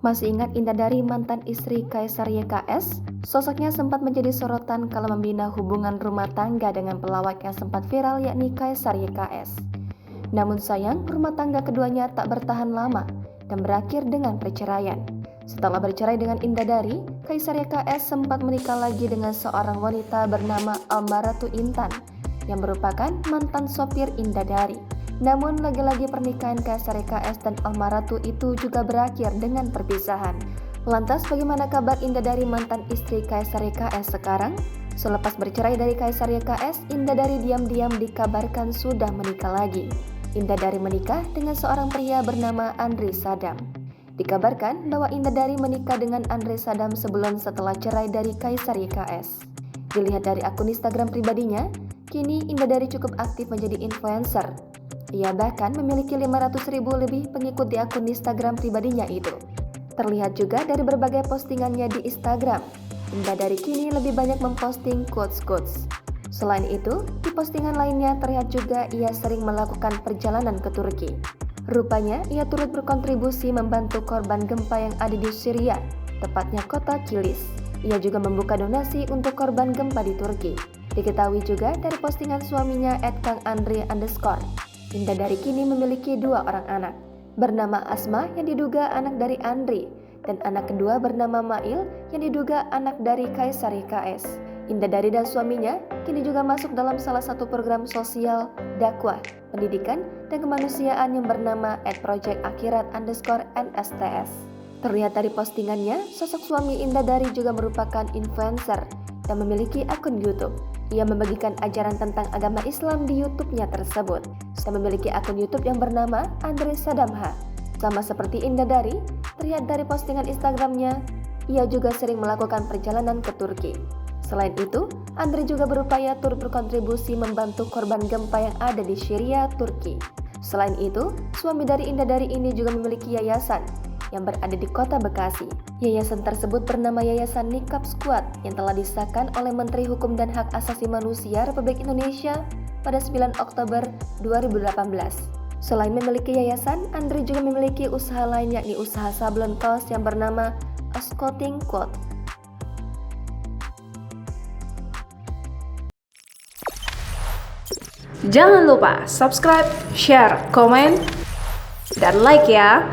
Masih ingat Indadari mantan istri Kaisar YKS? Sosoknya sempat menjadi sorotan kala membina hubungan rumah tangga dengan pelawak yang sempat viral yakni Kaisar YKS. Namun sayang, rumah tangga keduanya tak bertahan lama dan berakhir dengan perceraian. Setelah bercerai dengan Indadari, Kaisar YKS sempat menikah lagi dengan seorang wanita bernama Almaratu Intan yang merupakan mantan sopir Indadari. Namun lagi-lagi pernikahan Kaisar YKS dan Almaratu itu juga berakhir dengan perpisahan. Lantas bagaimana kabar Indadari mantan istri Kaisar YKS sekarang? Selepas bercerai dari Kaisar YKS, Indadari diam-diam dikabarkan sudah menikah lagi. Indadari menikah dengan seorang pria bernama Andre Sadam. Dikabarkan bahwa Indadari menikah dengan Andre Sadam sebulan setelah cerai dari Kaisar YKS. Dilihat dari akun Instagram pribadinya, kini Indadari cukup aktif menjadi influencer. Ia bahkan memiliki 500.000 lebih pengikut di akun Instagram pribadinya itu. Terlihat juga dari berbagai postingannya di Instagram, Indadari kini lebih banyak memposting quotes-quotes. Selain itu, di postingan lainnya terlihat juga ia sering melakukan perjalanan ke Turki. Rupanya, ia turut berkontribusi membantu korban gempa yang ada di Syria, tepatnya kota Kilis. Ia juga membuka donasi untuk korban gempa di Turki. Diketahui juga dari postingan suaminya @kangandre_. Indadari kini memiliki 2 orang anak, bernama Asma yang diduga anak dari Andre, dan anak kedua bernama Mail yang diduga anak dari Kaisar YKS. Indadari dan suaminya kini juga masuk dalam salah satu program sosial, dakwah, pendidikan, dan kemanusiaan yang bernama @project_akhirat_NSTS. Terlihat dari postingannya, sosok suami Indadari juga merupakan influencer dan memiliki akun YouTube. Ia membagikan ajaran tentang agama Islam di YouTube-nya tersebut dan memiliki akun YouTube yang bernama Andre Sadamha. Sama seperti Indadari, terlihat dari postingan Instagram-nya, ia juga sering melakukan perjalanan ke Turki. Selain itu, Andre juga berupaya turut berkontribusi membantu korban gempa yang ada di Syria, Turki. Selain itu, suami dari Indadari ini juga memiliki yayasan yang berada di kota Bekasi. Yayasan tersebut bernama Yayasan Nikab Squad yang telah disahkan oleh Menteri Hukum dan Hak Asasi Manusia Republik Indonesia pada 9 Oktober 2018. Selain memiliki yayasan, Andre juga memiliki usaha lain yakni usaha sablon kaos yang bernama Oskoting Quote. Jangan lupa subscribe, share, komen, dan like ya.